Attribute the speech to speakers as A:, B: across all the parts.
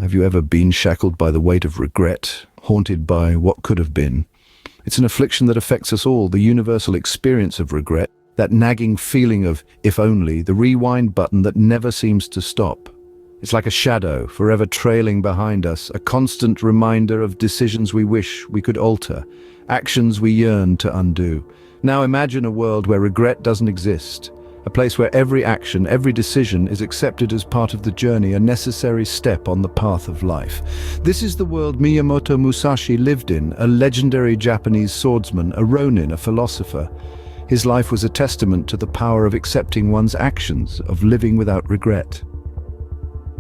A: Have you ever been shackled by the weight of regret, haunted by what could have been? It's an affliction that affects us all, the universal experience of regret, that nagging feeling of if only, the rewind button that never seems to stop. It's like a shadow, forever trailing behind us, a constant reminder of decisions we wish we could alter, actions we yearn to undo. Now imagine a world where regret doesn't exist, a place where every action, every decision is accepted as part of the journey, a necessary step on the path of life. This is the world Miyamoto Musashi lived in, a legendary Japanese swordsman, a ronin, a philosopher. His life was a testament to the power of accepting one's actions, of living without regret.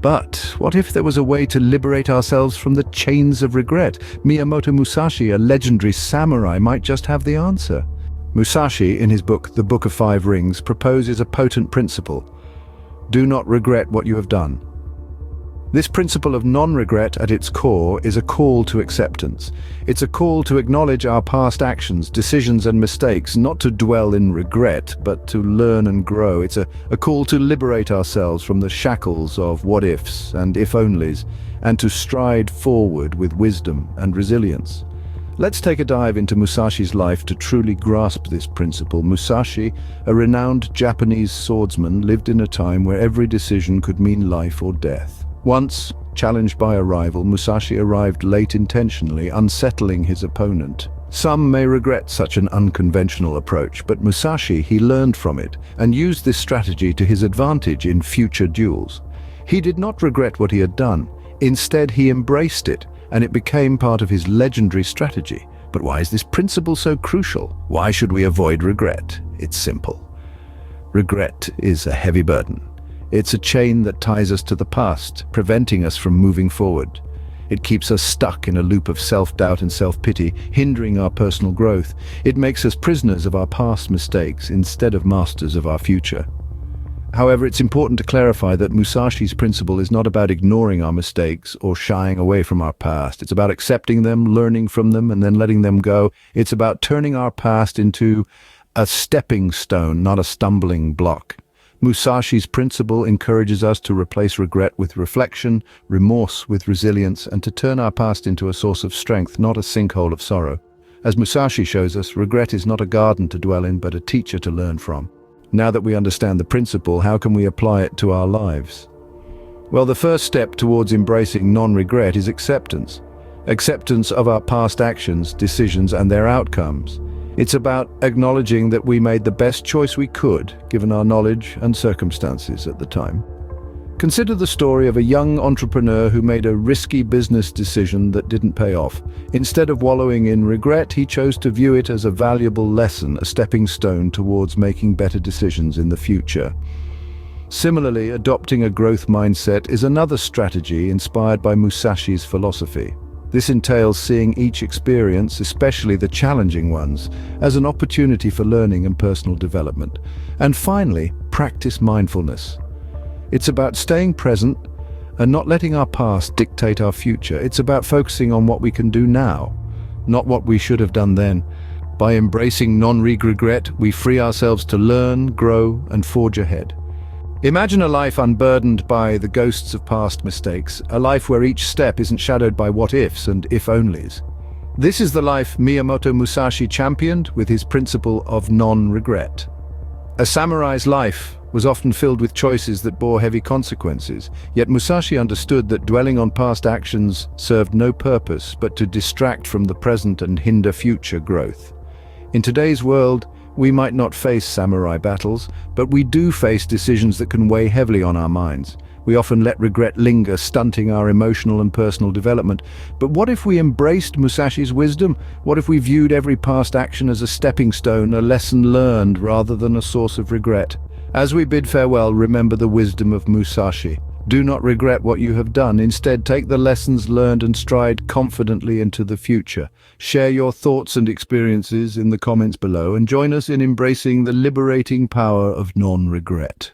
A: But what if there was a way to liberate ourselves from the chains of regret? Miyamoto Musashi, a legendary samurai, might just have the answer. Musashi, in his book, The Book of Five Rings, proposes a potent principle. Do not regret what you have done. This principle of non-regret at its core is a call to acceptance. It's a call to acknowledge our past actions, decisions and mistakes, not to dwell in regret, but to learn and grow. It's a call to liberate ourselves from the shackles of what-ifs and if-onlys, and to stride forward with wisdom and resilience. Let's take a dive into Musashi's life to truly grasp this principle. Musashi, a renowned Japanese swordsman, lived in a time where every decision could mean life or death. Once, challenged by a rival, Musashi arrived late intentionally, unsettling his opponent. Some may regret such an unconventional approach, but Musashi, he learned from it and used this strategy to his advantage in future duels. He did not regret what he had done. Instead, he embraced it, and it became part of his legendary strategy. But why is this principle so crucial? Why should we avoid regret? It's simple. Regret is a heavy burden. It's a chain that ties us to the past, preventing us from moving forward. It keeps us stuck in a loop of self-doubt and self-pity, hindering our personal growth. It makes us prisoners of our past mistakes instead of masters of our future. However, it's important to clarify that Musashi's principle is not about ignoring our mistakes or shying away from our past. It's about accepting them, learning from them, and then letting them go. It's about turning our past into a stepping stone, not a stumbling block. Musashi's principle encourages us to replace regret with reflection, remorse with resilience, and to turn our past into a source of strength, not a sinkhole of sorrow. As Musashi shows us, regret is not a garden to dwell in, but a teacher to learn from. Now that we understand the principle, how can we apply it to our lives? Well, the first step towards embracing non-regret is acceptance. Acceptance of our past actions, decisions, and their outcomes. It's about acknowledging that we made the best choice we could, given our knowledge and circumstances at the time. Consider the story of a young entrepreneur who made a risky business decision that didn't pay off. Instead of wallowing in regret, he chose to view it as a valuable lesson, a stepping stone towards making better decisions in the future. Similarly, adopting a growth mindset is another strategy inspired by Musashi's philosophy. This entails seeing each experience, especially the challenging ones, as an opportunity for learning and personal development. And finally, practice mindfulness. It's about staying present and not letting our past dictate our future. It's about focusing on what we can do now, not what we should have done then. By embracing non-regret, we free ourselves to learn, grow, and forge ahead. Imagine a life unburdened by the ghosts of past mistakes, a life where each step isn't shadowed by what-ifs and if-onlys. This is the life Miyamoto Musashi championed with his principle of non-regret. A samurai's life was often filled with choices that bore heavy consequences, yet Musashi understood that dwelling on past actions served no purpose but to distract from the present and hinder future growth. In today's world, we might not face samurai battles, but we do face decisions that can weigh heavily on our minds. We often let regret linger, stunting our emotional and personal development. But what if we embraced Musashi's wisdom? What if we viewed every past action as a stepping stone, a lesson learned, rather than a source of regret? As we bid farewell, remember the wisdom of Musashi. Do not regret what you have done. Instead, take the lessons learned and stride confidently into the future. Share your thoughts and experiences in the comments below and join us in embracing the liberating power of non-regret.